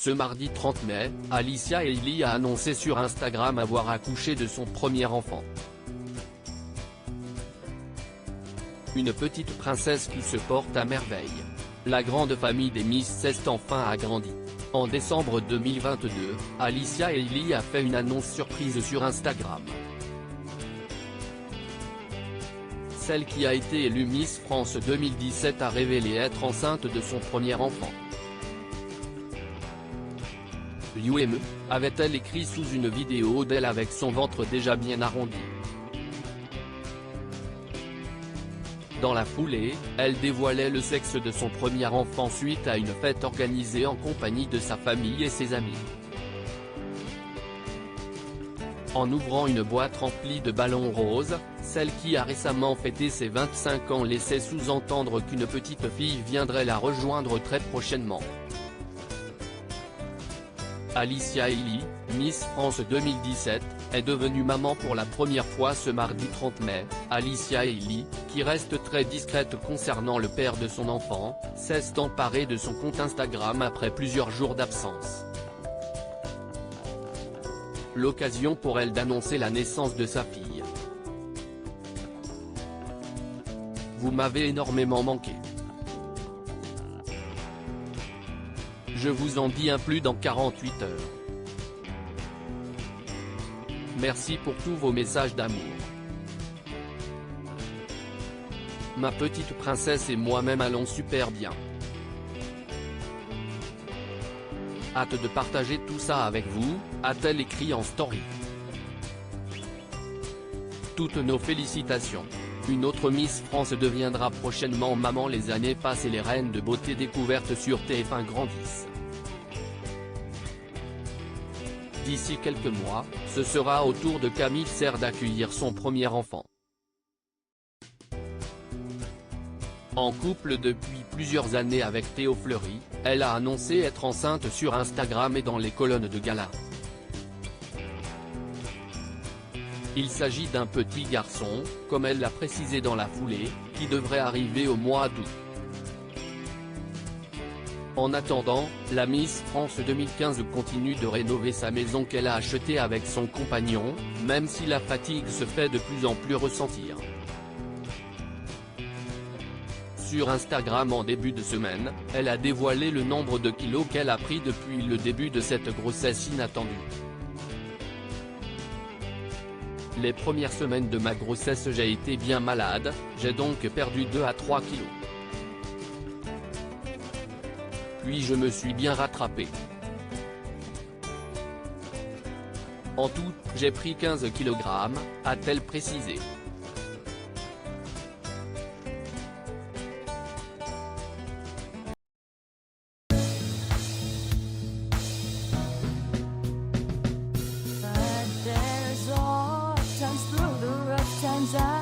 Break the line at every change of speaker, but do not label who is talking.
Ce mardi 30 mai, Alicia Hailey a annoncé sur Instagram avoir accouché de son premier enfant. Une petite princesse qui se porte à merveille. La grande famille des Miss s'est enfin agrandie. En décembre 2022, Alicia Hailey a fait une annonce surprise sur Instagram. Celle qui a été élue Miss France 2017 a révélé être enceinte de son premier enfant. L'UME, avait-elle écrit sous une vidéo d'elle avec son ventre déjà bien arrondi. Dans la foulée, elle dévoilait le sexe de son premier enfant suite à une fête organisée en compagnie de sa famille et ses amis. En ouvrant une boîte remplie de ballons roses, celle qui a récemment fêté ses 25 ans laissait sous-entendre qu'une petite fille viendrait la rejoindre très prochainement. Alicia Hailey, Miss France 2017, est devenue maman pour la première fois ce mardi 30 mai. Alicia Hailey, qui reste très discrète concernant le père de son enfant, s'est emparée de son compte Instagram après plusieurs jours d'absence. L'occasion pour elle d'annoncer la naissance de sa fille. Vous m'avez énormément manqué. Je vous en dis un plus dans 48 heures. Merci pour tous vos messages d'amour. Ma petite princesse et moi-même allons super bien. Hâte de partager tout ça avec vous, a-t-elle écrit en story. Toutes nos félicitations. Une autre Miss France deviendra prochainement maman. Les années passent et les reines de beauté découvertes sur TF1 grandissent. D'ici quelques mois, ce sera au tour de Camille Serre d'accueillir son premier enfant. En couple depuis plusieurs années avec Théo Fleury, elle a annoncé être enceinte sur Instagram et dans les colonnes de gala. Il s'agit d'un petit garçon, comme elle l'a précisé dans la foulée, qui devrait arriver au mois d'août. En attendant, la Miss France 2015 continue de rénover sa maison qu'elle a achetée avec son compagnon, même si la fatigue se fait de plus en plus ressentir. Sur Instagram en début de semaine, elle a dévoilé le nombre de kilos qu'elle a pris depuis le début de cette grossesse inattendue. Les premières semaines de ma grossesse j'ai été bien malade, j'ai donc perdu 2 à 3 kilos. Puis je me suis bien rattrapé. En tout, j'ai pris 15 kg, a-t-elle précisé.
Times